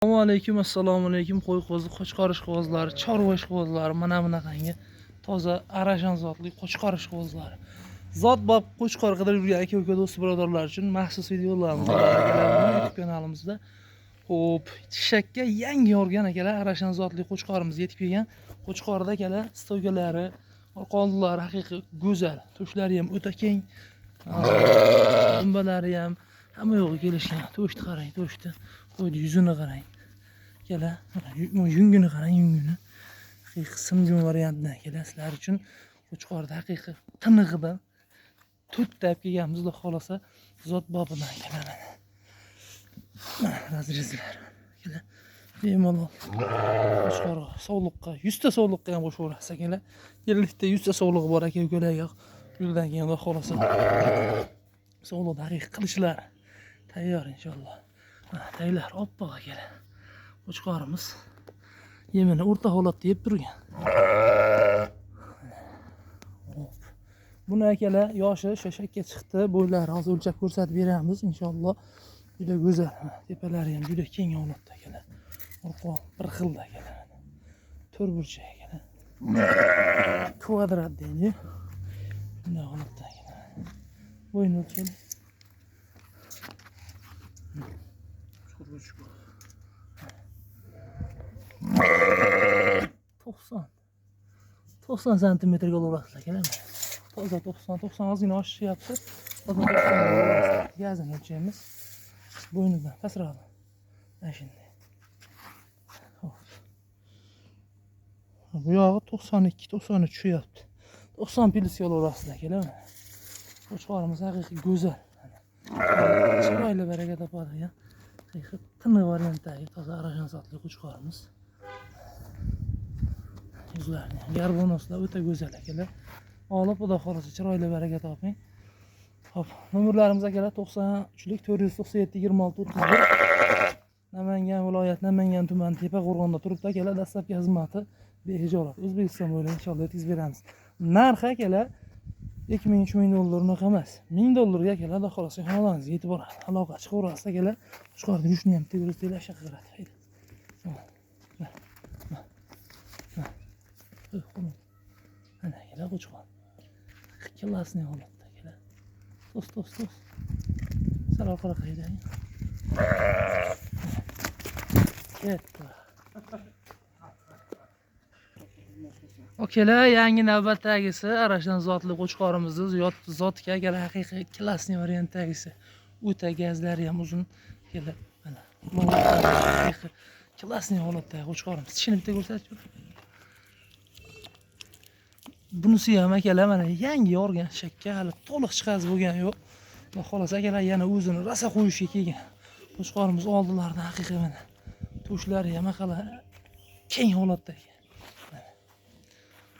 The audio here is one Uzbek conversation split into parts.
Assalomu alaykum. Qo'y qo'zi, qo'chqorish qo'zlari, chorva qo'zlari, mana bunaqangi toza arashan zotli qo'chqorish qo'zlari. Zot bob qo'chqor qidirib yurgan aka-uka do'st birodarlar uchun maxsus videolarimiz bor YouTube kanalimizda. Xo'p, tishakka yangi yorgan akalar arashan zotli qo'chqorimiz yetib kelgan. Qo'chqorda akalar stoygalari, qo'llari haqiqiy go'zal, tushlari ham o'ta keng, dumbalari ham hamma yo'g'i kelishgan. To'shni qarang, to'shni. Qo'yni yuzini qarang. Kela, yungini qarang, yungini. Haqiqiy simjon variantdan kela sizlar uchun qo'chqorda haqiqiy tinig'idan to'rtta olib kelganmiz, xudo xolasa zot bobidan keladi. Mana razrezlar. Kela, bemalol qo'chqorga sog'liqqa 100 ta sog'liqqa ham qo'shaverasiz akalar. 50 ta 100 ta sog'liq bor aka-ukalarga. Yo'ldan keyin xudo xolasa sog'liqni haqiqiy qilishlar tayyor inshaalloh. Taylar oppoq akalar. Qo'chqorimiz yemini o'rta holatda yeb turgan. Buni akalar yoshi shashakka chiqdi. Bo'ylari hozir o'lchab ko'rsatib beramiz inshaalloh. Juda go'zal. Tepalari ham juda keng holatda akalar. Orqa bir xilda akalar. To'rtburchak akalar. Kvadrat deydi. Bunday holatda akalar. Bo'yni o'lchab 90 santimetrga olasiz akalar. Toza 90 ozgina oshishyapti. Toza 90 gazini o'lchaymiz. Bo'ynidan pastroq. Mana shunday. Bu yog'i 92-93 tushyapti. 90 plyusga olasiz akalar. Qo'chqorimiz haqiqiy go'zal. Chiroyli baraka topadigan haqiqiy tiniq variantdagi toza arashan zotli qo'chqorimiz. Yuzlarni garbonoslar o'ta go'zal akalar. Olib xudo xolasa chiroyli baraka toping. Xo'p, nomerlarimiz akalar 93lik 497 26 31. Namangan viloyat, Namangan tumani Tepaqo'rg'onda turibdi akalar. Dastlabki xizmati behijolat. O'zbekiston bo'ylab inshaalloh yetkazib beramiz. Narxi akalar 2000-3000 dollar unaqa emas. 1000 dollarga akalar xudo xolasa xonadoningizga yetib boradi. Aloqa chiqaverasiz akalar. Qo'chqorni yushni ham tegirib shaqqa qiladi. Ana akalar qo'chqor. Klassniy holatda akalar. Tos. Sal orqaga qaydang. Ketdi. Okalar, yangi navbatdagisi arashan zotli qo'chqorimizni zotga akalar haqiqiy klassniy variantdagisi. O'ta gazlari ham uzun akalar. Mana haqiqiy klassniy holatdagi qo'chqorimiz. Tishini bitta ko'rsatib. Bunisi ham akalar mana yangi yorgan shakka, hali to'liq chiqaz bo'lgani yo'q. Xudo xolasa akalar yana o'zini rosa qo'yishga kelgan. Qo'chqorimiz oldilaridan haqiqiy mana to'shlari ham akalar keng holatda ekan.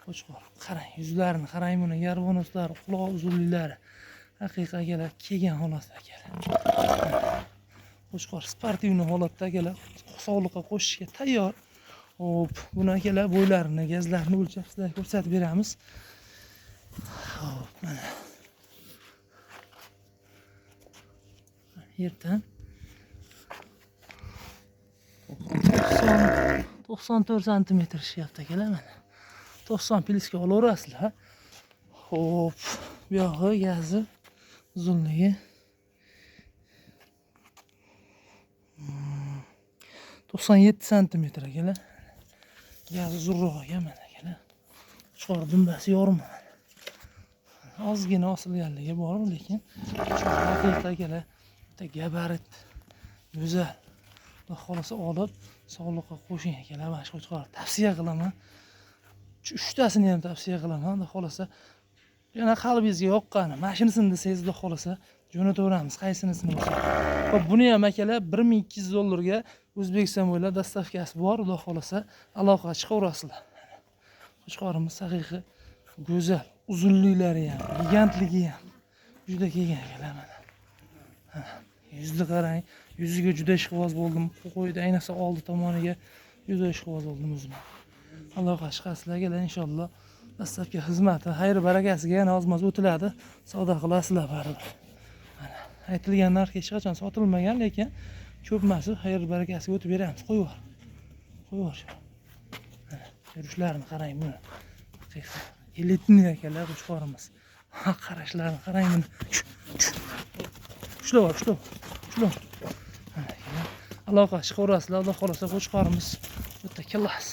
Qo'chqor, qarang, yuzlarini qarang, buni garbonoslari, quloq uzunliklari haqiqiy akalar kelgan holatda akalar. Qo'chqor sportivniy holatda akalar, sog'liqqa qo'shishga tayyor. Hop, buni akalar bo'ylarini, gazlarini o'lchab sizlarga ko'rsatib beramiz. Hop, mana. Yerdan 94 santimetr ishyapti akalar mana. 90 plyusga olaverasizlar. Hop, bu yog'i gazi uzunligi 97 santimetr akalar. Gazi uzunroq ekan mana akalar. Qo'chqor dumbasi yorma. Ozgina osilganligi bor, lekin haqiqat akalar bitta gabarit go'zal. Xudo xolasa olib sog'liqqa qo'shing akalar. Mana shu qo'chqor tavsiya qilaman. 3tasini ham tavsiya qilaman. Xudo xolasa yana qalbingizga yoqqani, mana shunisini desangiz, xudo xolasa jo'nataveramiz, qaysinisini bo'lsa. Xo'p, buni ham akalar 1200 dollarga O'zbekiston bo'ylab dastavkasi bor, xudo xolasa aloqa chiqaverasizlar. Qo'chqorimiz haqiqiy go'zal, uzunliklari ham, gigantligi ham juda kelgan akalar mana. Yuzni qarang, yuziga juda ishqiboz bo'ldim. Qo'ydi, ayniqsa oldi tomoniga juda ishqiboz bo'ldim o'zim. Aloqa chiqasizlarga inshaalloh dastlabki xizmati, xayr barakasiga yana ozmoz o'tiladi. Savdo qilasizlar baribir. Mana aytilgan narx hech qachon sotilmagan, lekin Ko'p emas, xayr barakasiga o'tib beramiz. Qo'yib yubor. Qo'yib yubor. Yurishlarini qarang buni. Elitni akalar qo'chqorimiz. Ha, qarashlarini qarang buni. Ushlab. Aloqa chiqaverasizlar, Alloh xolasa qo'chqorimiz o'ta klass.